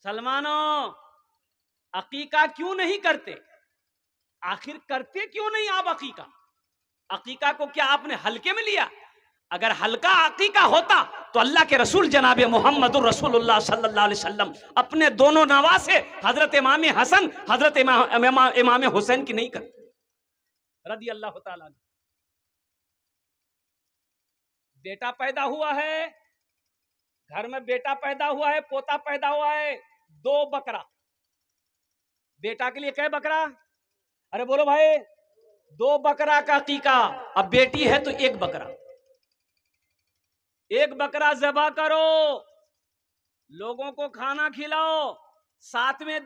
सलमानो, अकीका क्यों नहीं करते? आखिर करते क्यों नहीं आप अकीका? अकीका को क्या आपने हल्के में लिया? अगर हल्का अकीका होता तो अल्लाह के रसूल जनाब मोहम्मदुर रसूलुल्लाह सल्लल्लाहु अलैहि वसल्लम अपने दोनों नवासे हजरत इमाम हसन, हजरत इमाम हुसैन की नहीं करते रदी अल्लाह ताला। बेटा पैदा हुआ है, घर में बेटा पैदा हुआ है, पोता पैदा हुआ है, 2 बकरा। बेटा के लिए क्या बकरा? अरे बोलो भाई, 2 बकरा का अकीका। अब बेटी है तो 1 बकरा, 1 बकरा ज़बा करो, लोगों को खाना खिलाओ। 7वें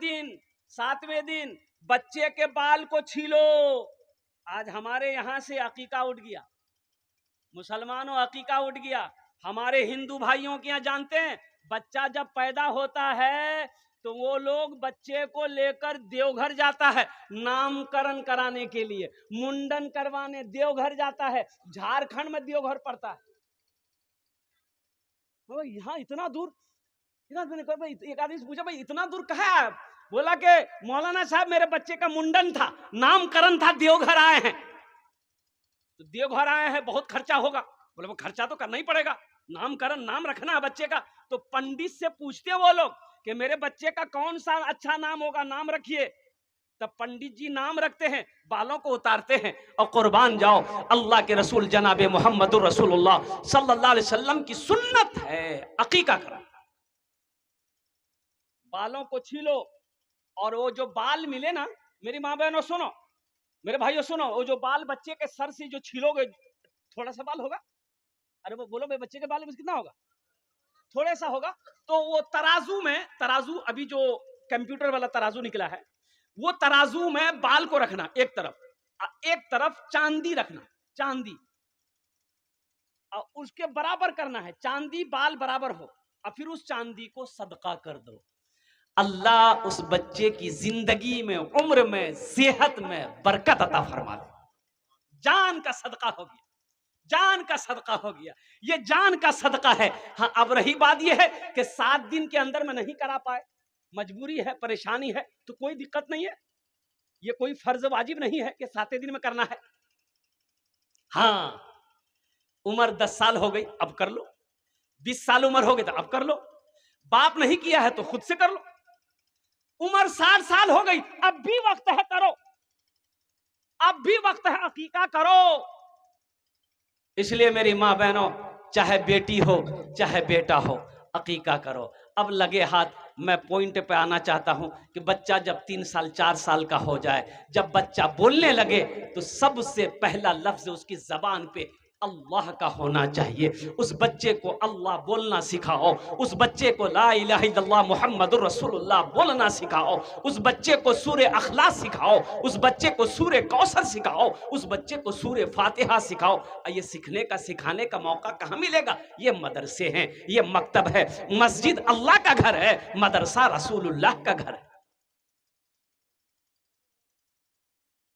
दिन बच्चे के बाल को छीलो। आज हमारे यहां से अकीका उठ गया, मुसलमानों अकीका उठ गया। हमारे हिंदू भाइयों के यहाँ जानते हैं, बच्चा जब पैदा होता है तो वो लोग बच्चे को लेकर देवघर जाता है नामकरण कराने के लिए, मुंडन करवाने देवघर जाता है। झारखंड में देवघर पड़ता है। तो यहाँ इतना दूर, एक आदमी से पूछा भाई इतना दूर कहाँ है आप? बोला कि मौलाना साहब मेरे बच्चे का मुंडन था, नामकरण था, देवघर आए हैं। तो देवघर आए हैं, बहुत खर्चा होगा। बोले वो खर्चा तो करना ही पड़ेगा, नामकरण, नाम रखना है बच्चे का। तो पंडित से पूछते वो लोग कि मेरे बच्चे का कौन सा अच्छा नाम होगा, नाम रखिए। तब पंडित जी नाम रखते हैं, बालों को उतारते हैं और कुर्बान जाओ। अल्लाह के रसूल जनाब मोहम्मदुर रसूलुल्लाह सल्लल्लाहु अलैहि वसल्लम की सुन्नत है अकीका करना। बालों को छीलो, और वो जो बाल मिले ना, मेरी माँ बहनों सुनो, मेरे भाइयों सुनो, वो जो बाल बच्चे के सर से जो छीलोगे, थोड़ा सा बाल होगा। अरे वो बोलो भाई बच्चे के बाल में कितना होगा? थोड़ा सा होगा। तो वो तराजू में, तराजू अभी जो कंप्यूटर वाला तराजू निकला है, वो तराजू में बाल को रखना एक तरफ चांदी रखना, चांदी, और उसके बराबर करना है, चांदी बाल बराबर हो, और फिर उस चांदी को सदका कर दो। अल्लाह उस बच्चे की जिंदगी में, उम्र में, सेहत में बरकत अता फरमा दे। जान का सदका हो गया, जान का सदका हो गया, ये जान का सदका है। हाँ, अब रही बात ये है कि 7 दिन के अंदर में नहीं करा पाए, मजबूरी है, परेशानी है, तो कोई दिक्कत नहीं है। ये कोई फर्ज वाजिब नहीं है कि 7 दिन में करना है। हाँ, उम्र 10 साल हो गई, अब कर लो। 20 साल उम्र हो गई तो अब कर लो। बाप नहीं किया है तो खुद से कर लो। उम्र 60 साल हो गई, अब भी वक्त है, करो, अब भी वक्त है, अकीका करो। इसलिए मेरी माँ बहनों, चाहे बेटी हो चाहे बेटा हो, अकीका करो। अब लगे हाथ, मैं पॉइंट पे आना चाहता हूं कि बच्चा जब 3 साल 4 साल का हो जाए, जब बच्चा बोलने लगे, तो सबसे पहला लफ्ज उसकी जबान पे अल्लाह का होना चाहिए। उस बच्चे को अल्लाह बोलना सिखाओ, उस बच्चे को ला इलाहा इल्लल्लाह मुहम्मदुर रसूलुल्लाह बोलना सिखाओ, उस बच्चे को सूरे अखलास सिखाओ, उस बच्चे को सूरे कौसर सिखाओ, उस बच्चे को सूरे फातिहा सिखाओ। ये सीखने का, सिखाने का मौका कहाँ मिलेगा? ये मदरसे हैं, ये मकतब है, मस्जिद अल्लाह का घर है, मदरसा रसूलुल्लाह का घर है।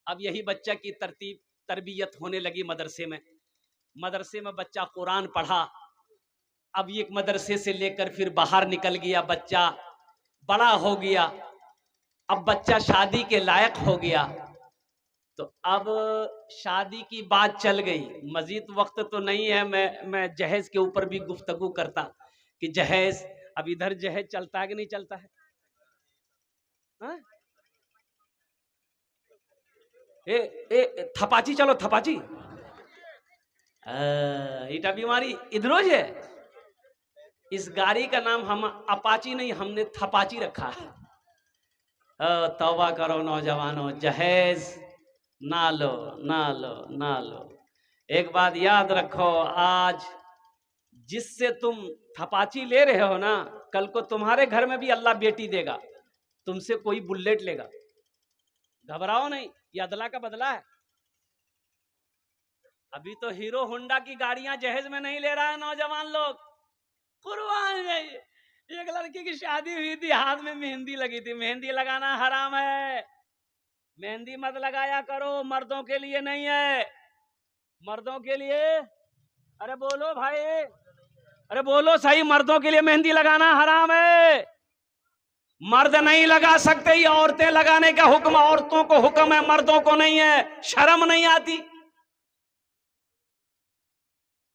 अब यही बच्चा की तरबियत होने लगी मदरसे में। मदरसे में बच्चा कुरान पढ़ा, अब ये मदरसे से लेकर फिर बाहर निकल गया, बच्चा बड़ा हो गया, अब बच्चा शादी के लायक हो गया। तो अब शादी की बात चल गई, मजीद वक्त तो नहीं है, मैं जहेज के ऊपर भी गुफ्तगू करता कि जहेज, अब इधर जहेज चलता है कि नहीं चलता है? हाँ? थपाची चलो, थपाची इटा बीमारी इधरो है। इस गाड़ी का नाम हम अपाची नहीं, हमने थपाची रखा है। तौबा करो नौजवानों, जहेज ना लो, ना लो, ना लो। एक बात याद रखो, आज जिससे तुम थपाची ले रहे हो ना, कल को तुम्हारे घर में भी अल्लाह बेटी देगा, तुमसे कोई बुलेट लेगा। घबराओ नहीं, ये अदला का बदला है। अभी तो हीरो होंडा की गाड़ियां जहेज में नहीं ले रहा है नौजवान लोग। कुर्बान जाइए, एक लड़की की शादी हुई थी, हाथ में मेहंदी लगी थी। मेहंदी लगाना हराम है, मेहंदी मत लगाया करो, मर्दों के लिए नहीं है, मर्दों के लिए। अरे बोलो भाई, अरे बोलो सही, मर्दों के लिए मेहंदी लगाना हराम है। मर्द नहीं लगा सकते, ये औरतें लगाने का हुक्म, औरतों को हुक्म है, मर्दों को नहीं है। शर्म नहीं आती?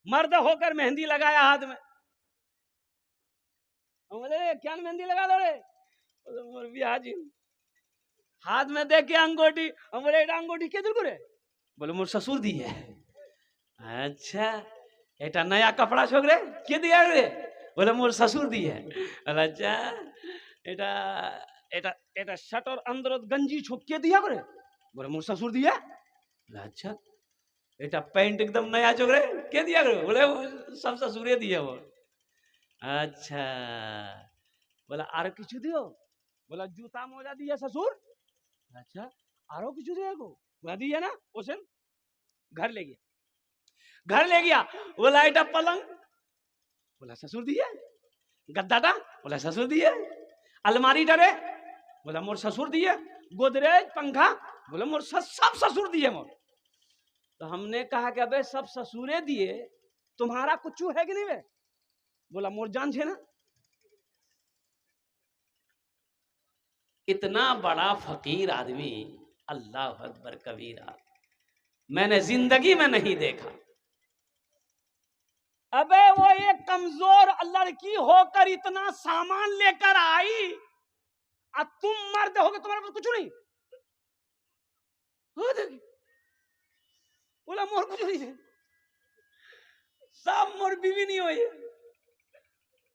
मर्द होकर मेहंदी लगाया हाथ में, बोले क्या मेहंदी लगा दो रे, हाजी हाथ में देख के अंगूठी, हम बोले अंगूठी के दिल रे, बोले मोर ससुर दी है। अच्छा एटा नया कपड़ा छोकरे के दिया रे, बोले मोर ससुर दी है। अच्छा एटा एटा एटा शर्ट और अंदर गंजी छोक के दिया करे, बोले मोर ससुर दिया। अच्छा एटा पैंट एकदम नया छोकरे के दिया करे, बोले सब ससुरे दिया वो। अच्छा बोला आरो किछु दियो, बोला जूता मोजा दिया ससुर। अच्छा आरो किछु दिया को, बोला दिया ना। ओसन घर ले गया, घर ले गया, बोला एटा पलंग, बोला ससुर दिया। गद्दाटा, बोला ससुर दिया। अलमारी डरे, बोला मोर ससुर दिए। गोदरेज पंखा, बोला मोर सब ससुर दिए मोर। तो हमने कहा कि अबे सब ससुरे दिए, तुम्हारा कुछ है कि नहीं वे? बोला मोर जान छे ना। इतना बड़ा फकीर आदमी, अल्लाह अकबर कबीरा, मैंने जिंदगी में नहीं देखा। अबे वो एक कमजोर लड़की होकर इतना सामान लेकर आई, और तुम मर्द होगे, तुम्हारे पास कुछ नहीं। बोला मोर कुछ नहीं है, सब मोर बीवी नहीं हुई है।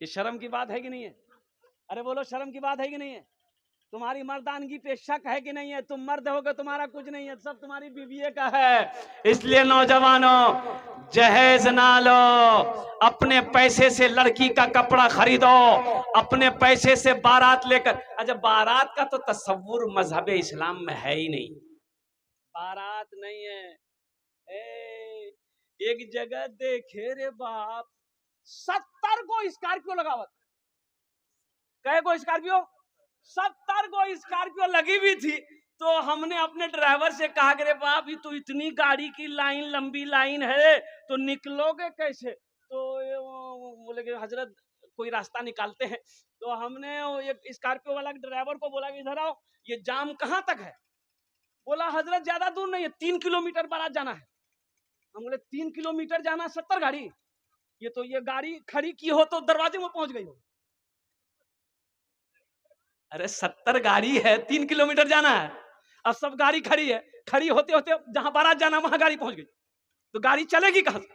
ये शर्म की बात है कि नहीं है? अरे बोलो शर्म की बात है कि नहीं है? तुम्हारी मर्दानगी पे शक है कि नहीं है? तुम मर्द होगे, तुम्हारा कुछ नहीं है, सब तुम्हारी बीवी का है। इसलिए नौजवानों जहेज ना लो, अपने पैसे से लड़की का कपड़ा खरीदो, अपने पैसे से बारात लेकर। अच्छा बारात का तो तस्वुर मजहब इस्लाम में है ही नहीं, बारात नहीं है। एक जगह देखे रे बाप, 70 को स्कॉर्पियो लगावत, कहे को स्कॉर्पियो, 70 को स्कॉर्पियो लगी हुई थी। तो हमने अपने ड्राइवर से कहा कि रे बाप ये तो इतनी गाड़ी की लाइन, लंबी लाइन है, तो निकलोगे कैसे? तो बोले कि हजरत कोई रास्ता निकालते हैं। तो हमने एक स्कॉर्पियो वाला ड्राइवर को बोला कि इधर आओ, ये जाम कहाँ तक है? बोला हजरत ज्यादा दूर नहीं है, 3 किलोमीटर बारात जाना है। हम बोले 3 किलोमीटर जाना, 70 गाड़ी, ये गाड़ी खड़ी की हो तो दरवाजे में पहुंच गई हो। अरे 70 गाड़ी है, 3 किलोमीटर जाना है, अब सब गाड़ी खड़ी है, खड़ी होते होते जहां बारात जाना वहां गाड़ी पहुंच गई, तो गाड़ी चलेगी कहां से?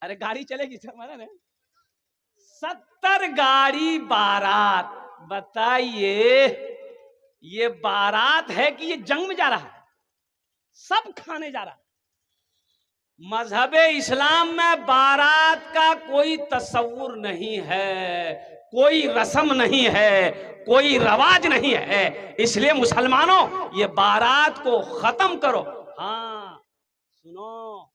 अरे गाड़ी चलेगी सर, 70 गाड़ी बारात, बताइए ये बारात है कि ये जंग में जा रहा है? सब खाने जा रहा है। मजहबे इस्लाम में बारात का कोई तस्वुर नहीं है, कोई रस्म नहीं है, कोई रवाज नहीं है। इसलिए मुसलमानों ये बारात को खत्म करो। हाँ सुनो,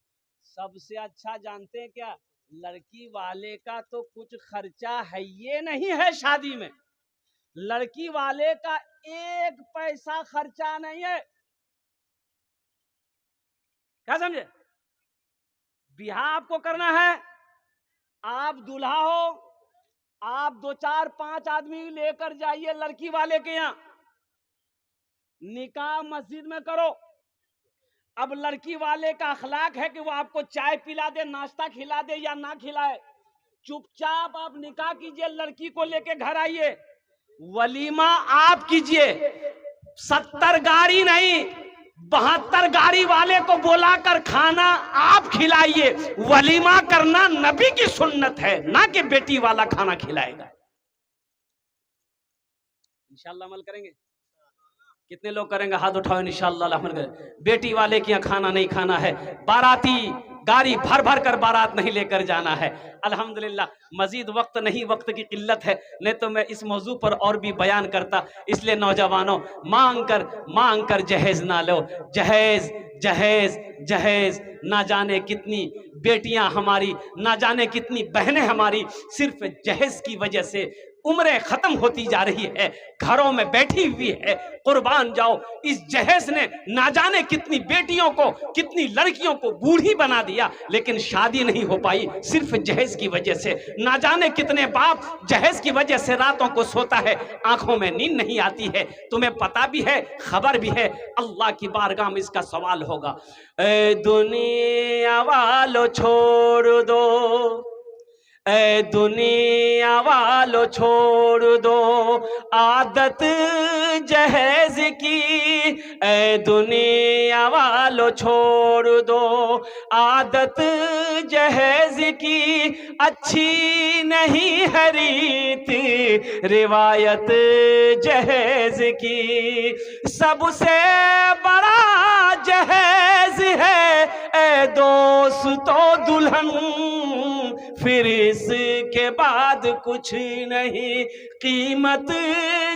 सबसे अच्छा जानते हैं क्या, लड़की वाले का तो कुछ खर्चा है ये नहीं है शादी में, लड़की वाले का 1 पैसा खर्चा नहीं है। क्या समझे? ब्याह आपको करना है, आप दूल्हा हो, आप 2, 4, 5 आदमी लेकर जाइए लड़की वाले के यहाँ, निकाह मस्जिद में करो। अब लड़की वाले का अखलाक है कि वो आपको चाय पिला दे, नाश्ता खिला दे या ना खिलाए, चुपचाप आप निकाह कीजिए, लड़की को लेके घर आइए, वलीमा आप कीजिए। 70 गाड़ी नहीं, 72 गाड़ी वाले को बुलाकर खाना आप खिलाइए। वलीमा करना नबी की सुन्नत है, ना कि बेटी वाला खाना खिलाएगा। इंशाअल्लाह अमल करेंगे। कितने लोग करेंगे? हाथ उठाओ इंशाअल्लाह अमल करेंगे। बेटी वाले के यहाँ खाना नहीं खाना है, बाराती गाड़ी भर भर कर बारात नहीं लेकर जाना है। अल्हम्दुलिल्लाह मजीद वक्त नहीं, वक्त की किल्लत है, नहीं तो मैं इस मौजू पर और भी बयान करता। इसलिए नौजवानों मांग कर जहेज ना लो, जहेज जहेज जहेज। ना जाने कितनी बेटियां हमारी, ना जाने कितनी बहनें हमारी सिर्फ जहेज की वजह से उम्रें खत्म होती जा रही है, घरों में बैठी हुई है, कुर्बान जाओ। इस जहेज ने ना जाने कितनी बेटियों को, कितनी लड़कियों को बूढ़ी बना दिया, लेकिन शादी नहीं हो पाई सिर्फ जहेज की वजह से। ना जाने कितने बाप जहेज की वजह से रातों को सोता है, आंखों में नींद नहीं आती है। तुम्हें पता भी है, खबर भी है, अल्लाह की बारगाह में इसका सवाल होगा। ए दुनिया वालों छोड़ दो, ऐ दुनिया वालों छोड़ दो आदत जहेज की, ऐ दुनिया वालों छोड़ दो आदत जहेज की, अच्छी नहीं है रीत रिवायत जहेज की। सबसे बड़ा जहेज है ऐ दोस्तों दुल्हन, फिर इसके बाद कुछ नहीं कीमत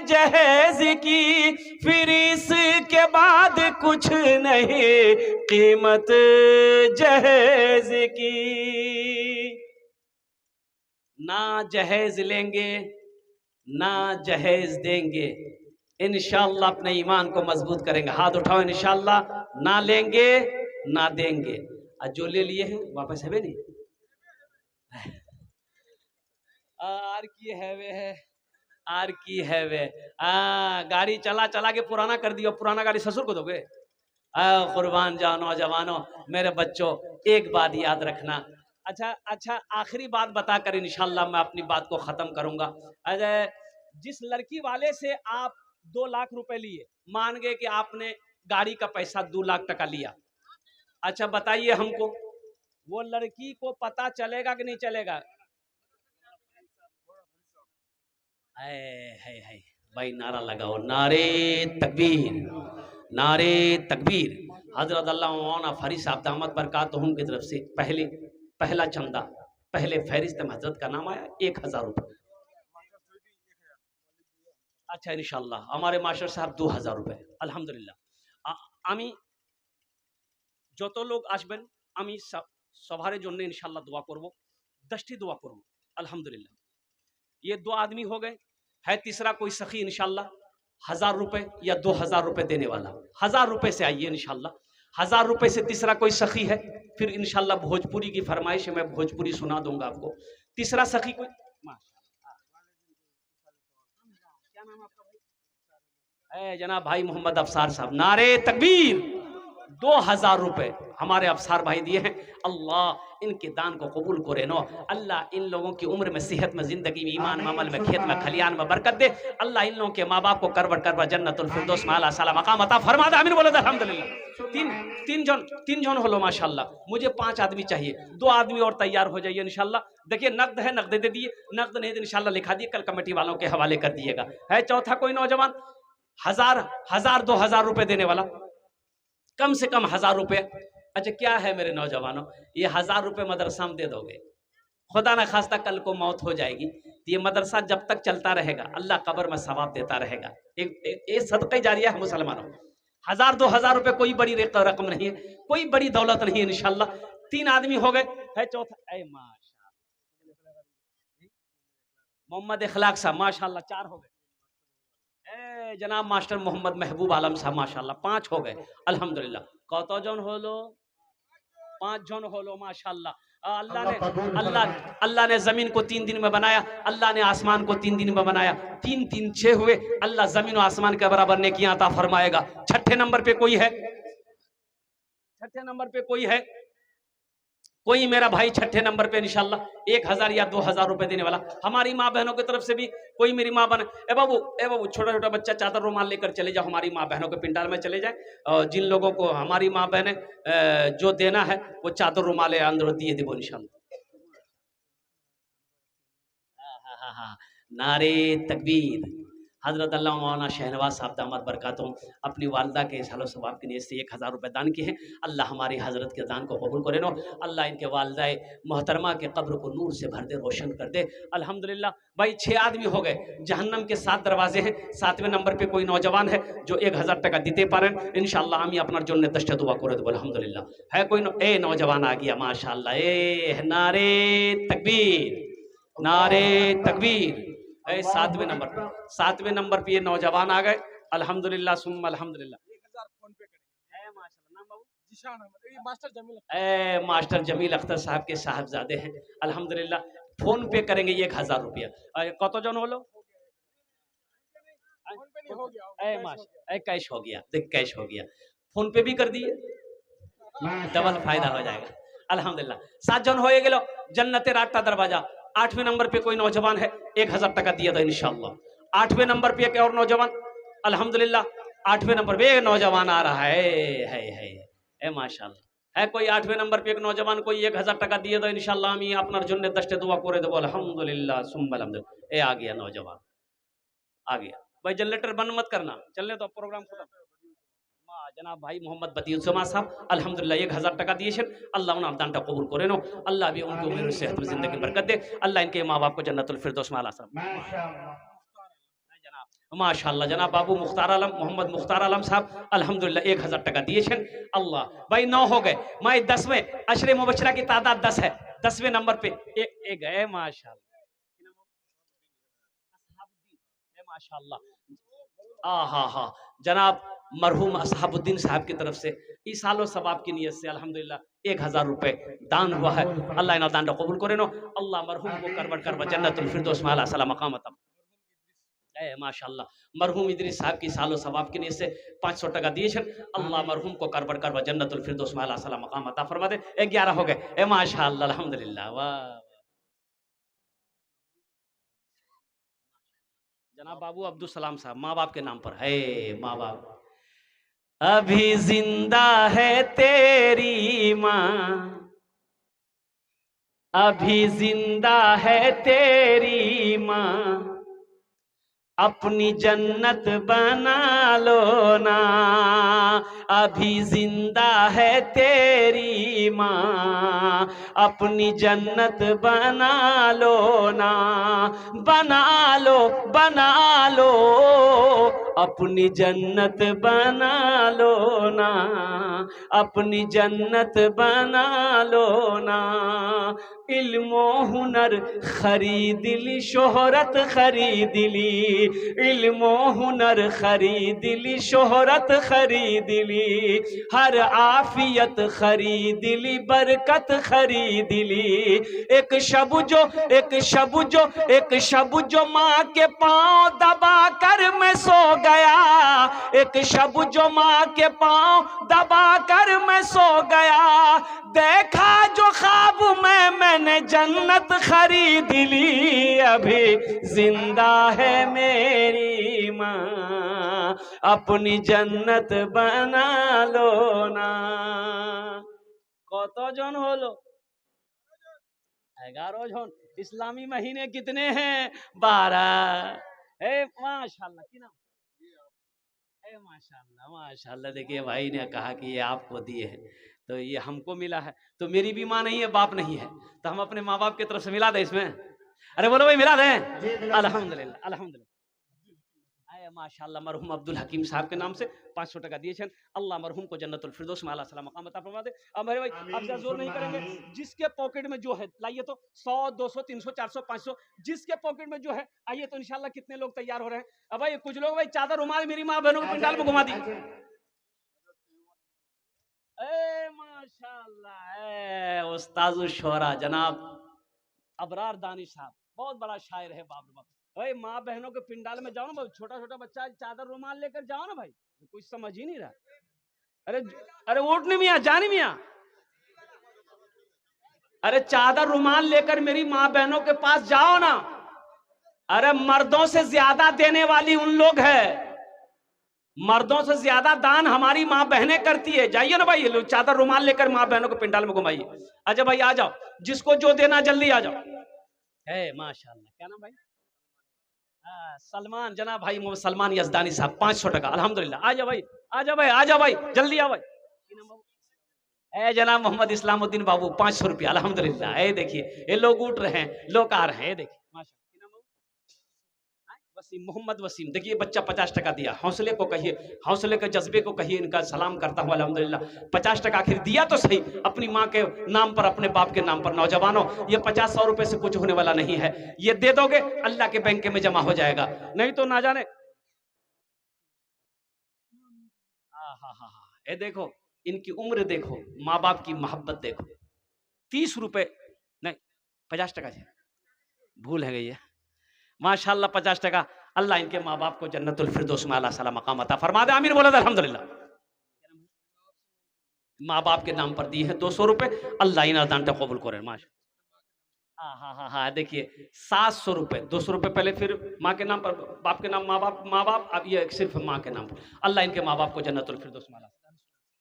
जहेज की, फिर इसके बाद कुछ नहीं कीमत जहेज की। ना जहेज लेंगे ना जहेज देंगे, इंशाअल्लाह अपने ईमान को मजबूत करेंगे। हाथ उठाओ, इंशाअल्लाह ना लेंगे ना देंगे। आज जो ले लिए हैं वापस है नहीं, आर की है वे है, आर की है वे। गाड़ी चला चला के पुराना कर दिया, पुराना गाड़ी ससुर को दोगे? कुर्बान जाओ नौजवानों, मेरे बच्चों, एक बात याद रखना। अच्छा आखिरी बात बताकर इंशाल्लाह मैं अपनी बात को खत्म करूंगा। अरे जिस लड़की वाले से आप 2 लाख रुपए लिए, मान गए कि आपने गाड़ी का पैसा 2 लाख टका लिया, अच्छा बताइए हमको, वो लड़की को पता चलेगा कि नहीं चलेगा? है भाई, नारा लगाओ, नारे तकबीर, नारे तकबीर। हजरत अल्लाह मौलाना फरीद साहब दामद बरकातहुम की तरफ से पहला चंदा, पहले फहरिस्त में हजरत का नाम आया 1000 रुपये। अच्छा इंशाल्लाह हमारे मास्टर साहब 2000 रुपये। अल्हम्दुलिल्लाह आमी যত লোক আসবেন আমি সবার জন্য इंशाल्लाह दुआ করব, 10টি दुआ করব। अल्हम्दुलिल्लाह ये 2 आदमी हो गए, है तीसरा कोई सखी इंशाल्लाह 1000 रुपये या 2000 रुपये देने वाला, 1000 रुपये से आइए इंशाल्लाह। 1000 रुपये से तीसरा कोई सखी है, फिर इंशाल्लाह भोजपुरी की फरमाइश है, मैं भोजपुरी सुना दूंगा आपको। तीसरा सखी कोई, क्या नाम आपका भाई? जनाब भाई मोहम्मद अफसार साहब, नारे तकबीर। 2000 रुपये हमारे अफसार भाई दिए हैं। अल्लाह इनके दान को कबूल करे नो। अल्लाह इन लोगों की उम्र में, सेहत में, जिंदगी में, ईमान में, अमल में, खेत में, खलियान में बरकत दे। अल्लाह इन लोगों के माँ बाप को करवट जन्नतुल फिरदौस में आला साला मकाम अता फरमा दे। आमीन बोलो अल्हम्दुलिल्लाह। तीन जन होलो माशाल्लाह। मुझे 5 आदमी चाहिए, 2 आदमी और तैयार हो जाइए इंशाल्लाह। देखिए नकद है, नकद दे दिए, नकद नहीं तो इंशाल्लाह लिखा दिए, कल कमेटी वालों के हवाले कर दिएगा। है चौथा कोई नौजवान 1000 रुपये देने वाला, कम से कम 1000 रुपये। अच्छा क्या है मेरे नौजवानों, ये 1000 रुपये मदरसा में दे दोगे, खुदा न खास्ता कल को मौत हो जाएगी तो ये मदरसा जब तक चलता रहेगा अल्लाह कब्र में सवाब देता रहेगा। एक सदक़े जारिया है मुसलमानों। 1000-2000 रुपये कोई बड़ी रकम नहीं है, कोई बड़ी दौलत नहीं है इंशाल्लाह। 3 आदमी हो गए। है चौथा, माशाल्लाह मोहम्मद इखलाक साहब माशाल्लाह 4 हो गए। जनाब मास्टर मोहम्मद महबूब आलम साहब माशाल्लाह 5 हो गए। अल्हम्दुलिल्लाह कत जन होलो? 5 जन होलो माशाल्लाह। अल्लाह ने जमीन को 3 दिन में बनाया, अल्लाह ने आसमान को 3 दिन में बनाया, 3-3 6 हुए। अल्लाह जमीन और आसमान के बराबर नेकियां अता फरमाएगा। 6ठे नंबर पे कोई है? 6ठे नंबर पे कोई है? कोई मेरा भाई 6ठे नंबर पे इंशाल्लाह 1000 या 2000 रुपए देने वाला। हमारी माँ बहनों की तरफ से भी कोई मेरी माँ बहन, ए बाबू छोटा छोटा बच्चा चादर रुमाल लेकर चले जाओ, हमारी माँ बहनों के पिंडाल में चले जाए। और जिन लोगों को हमारी माँ बहने जो देना है वो चादर रुमाल अंदर दिए देवो इंशाल्लाह। नारे तकबीर। हजरत अल्लाह मौलाना शहनवाज साहब दामद बरकातहुम अपनी वालदा के सालो सवाब के लिए से 1000 रुपये दान किए हैं। अल्लाह हमारी हजरत के दान को कबूल करे नो। अल्लाह इनके वालदा मोहतरमा के कब्र को नूर से भर दे, रोशन कर दे। अल्हम्दुलिल्लाह भाई 6 आदमी हो गए। जहन्नम के 7 दरवाजे हैं। 7वें नंबर पे कोई नौजवान है जो 1000 टका दीते पारें इंशाल्लाह हम अपना जो दस्ट दुआ करे दो। अल्हम्दुलिल्लाह है कोई नौजवान आ गया माशाल्लाह। नारे तकबीर, नारे तकबीर। सातवें नंबर पे ये नौजवान आ गए। अल्हम्दुलिल्लाह सुम्मा अल्हम्दुलिल्लाह। 1000 फोन पे करेंगे। माशाल्लाह। नाम बाबू? जीशान अहमद, ये मास्टर जमील मास्टर जमील अख्तर साहब के साहबजादे हैं। अल्हम्दुलिल्लाह फोन पे करेंगे 1000 रुपया। कत जन होलो? फोन पे नहीं हो गया, कैश हो गया। देख कैश हो गया, फोन पे भी कर दिए, डबल फायदा हो जाएगा। अल्हम्दुलिल्लाह 7 जन हो गेलो। जन्नते रास्ता दरवाजा। 8वें नंबर पे कोई नौजवान है, 1000 टका दिया था इंशाल्लाह। 8वें नंबर पे एक और नौजवान, अल्हम्दुलिल्लाह 8वें नंबर पे नौजवान आ रहा है माशाल्लाह। है कोई 8वें नंबर पे एक नौजवान, कोई 1000 टका दिए तो इंशाल्लाह আমি আপনার জন্য 10টা दुआ করে দেব। अल्हम्दुलिल्लाह सुम्मा अल्हम्दुलिल्लाह। ए आ गया नौजवान, आ गया भाई। जनरेटर बंद मत करना, चलने तो प्रोग्राम खत्म। जनाब भाई मोहम्मद बदियुज्जमा साहब अल्हम्दुलिल्लाह 1000 टका दिए। अल्लाह उन दानটা কবুল করে নো। अल्लाह भी उनको मेरे सेहत में जिंदगी बरकत दे। अल्लाह इनके माँ बाप को जन्नतुल फिरदौस में आला साहब माशाअल्लाह। जनाब बाबू मुख्तार आलम, मोहम्मद मुख्तार आलम साहब अल्हम्दुलिल्लाह 1000 टका दिए। अल्लाह भाई 9 हो गए। मैं 10वें अशरे मुबशरा की तादाद 10 है। 10वें नंबर पे एक गए माशाअल्लाह। माशाअल्लाह हा जनाब मरहूम असहाबुद्दीन साहब की तरफ से ईसालो सवाब की नीयत से अल्हम्दुलिल्लाह 1000 रुपए दान हुआ है। अल्लाह इना दान कबूल करे नो। अल्लाह मरहूम को करवट करवा जन्नतुल फिरदौस में आला सला मकाम अता। माशाअल्लाह मरहूम इदरीस साहब की सालो सवाब की नीयत से 500 टका दिए। अल्लाह मरहूम को करवट करवा जन्नतुल फिरदौस में आला सला मकाम अता फरमा दे। 11 हो गए। माशाअल्लाह अल्हम्दुलिल्लाह। वाह जनाब बाबू अब्दुल सलाम साहब माँ बाप के नाम पर है। माँ बाप अभी जिंदा है तेरी माँ, अभी जिंदा है तेरी माँ, अपनी जन्नत बना लो ना। अभी जिंदा है तेरी माँ, अपनी जन्नत बना लो ना। बना लो बना लो, अपनी जन्नत बना लो ना। अपनी जन्नत बना लो ना। इल्मो हुनर खरीद ली, शोहरत खरीद ली। इल्मो हुनर खरीद ली, शोहरत खरीद ली। हर आफियत खरीद ली, बरकत खरीद ली। एक शब जो माँ के पाँव दबा कर मैं सो गया। एक शब जो माँ के पाँव दबा कर मैं सो गया। देखा जो ख्वाब में मैंने जन्नत खरीद ली। अभी जिंदा है मेरी माँ, अपनी जन्नत बना लो ना। কতজন হলো? 11 জন। इस्लामी महीने कितने हैं? 12। माशाल्लाह की नाम? माशाल्लाह माशाल्लाह। देखिए भाई ने कहा कि ये आपको दिए हैं तो ये हमको मिला है। तो मेरी भी माँ नहीं है, बाप नहीं है, तो हम अपने माँ बाप की तरफ से मिला दें इसमें। अरे बोलो भाई मिला दें। अल्हम्दुलिल्लाह अल्हम्दुलिल्लाह। माशाल्लाह मरहूम अब्दुल हकीम साहब के नाम से 500 टका दिए। अल्लाह मरहूम को जन्नतुल फिरदौस में आला सला मकाम अता फरमा दे। अब मेरे भाई अब ज्यादा जोर नहीं करेंगे। जिसके पॉकेट में जो है लाइए तो 100 200 300 400 500 जिसके पॉकेट में जो है आइए तो इंशाल्लाह कितने लोग तैयार हो रहे हैं। अब भाई कुछ लोग भाई चादर रुमाल मेरी माँ बहनों के पंडाल में घुमा दी। माशाल्लाह उस्ताद शोरा जनाब अबरार दानिश साहब बहुत बड़ा शायर है। बाप रे बाप भाई माँ बहनों के पिंडाल में जाओ ना भाई, छोटा छोटा बच्चा चादर रुमाल लेकर जाओ ना भाई, कुछ समझ ही नहीं रहा। अरे उठ नहीं मियाँ, जानी मियाँ, अरे चादर रुमाल लेकर मेरी माँ बहनों के पास जाओ ना। अरे मर्दों से ज्यादा देने वाली उन लोग है, मर्दों से ज्यादा दान हमारी माँ बहनें करती है। जाइए ना भाई चादर रुमाल लेकर माँ बहनों के पिंडाल में घुमाइए। अच्छा भाई आ जाओ, जिसको जो देना जल्दी आ जाओ। है माशाल्लाह। क्या नाम भाई? सलमान जनाब भाई मोहम्मद सलमान यजदानी साहब 500 टका अल्हम्दुलिल्लाह। आ जाओ भाई आ जाओ भाई आ जाओ भाई जल्दी आओ भाई। ए जनाब मोहम्मद इस्लामुद्दीन बाबू 500 रुपया अल्हम्दुलिल्लाह। ये देखिए ये लोग उठ रहे हैं, लोग आ रहे हैं, देखिए माशाल्लाह। वसीम, मोहम्मद वसीम। देखिए बच्चा 50 टका दिया, हौसले को कहिए, हौसले के जज्बे को कहिए, इनका सलाम करता हूँ अल्हम्दुलिल्लाह। 50 टका आखिर दिया तो सही, अपनी माँ के नाम पर, अपने बाप के नाम पर। नौजवानों, ये 50-100 रुपए से कुछ होने वाला नहीं है, ये दे दोगे अल्लाह के बैंक में जमा हो जाएगा, नहीं तो ना जाने। ये देखो इनकी उम्र देखो, माँ बाप की मोहब्बत देखो। 30 रुपए नहीं, 50 टका जी, भूल है गई है। माशाल्लाह 50 टका। अल्लाह इनके माँ बाप को जन्नतुल फिरदौस में आला साला मकाम अता फरमा दे। आमीन बोला अल्हम्दुलिल्लाह। माँ बाप के नाम पर दिए हैं 200 रुपए, अल्लाह इन दानटा कबूल करे। माशा हाँ, देखिए 700 रुपए, 200 रुपए पहले, फिर माँ के नाम पर, बाप के नाम, माँ बाप, अब ये सिर्फ माँ के नाम पर। अल्लाह इनके माँ बाप को जन्नतुल फिरदौस में आला।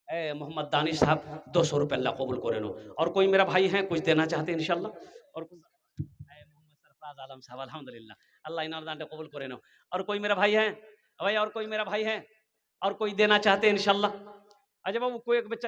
ए मोहम्मद दानिश साहब 200 रुपए अल्लाह कबूल करे नो। और कोई मेरा भाई है कुछ देना चाहते हैं इंशाल्लाह? और मोहम्मद सरफराज आलम साहब अल्हम्दुलिल्लाह, अल्लाह इन दानटा कबूल करे नो। और कोई मेरा भाई है भाई, और कोई मेरा भाई है, और कोई देना चाहते हैं इंशाल्लाह? अजय बाबू कोई एक बच्चा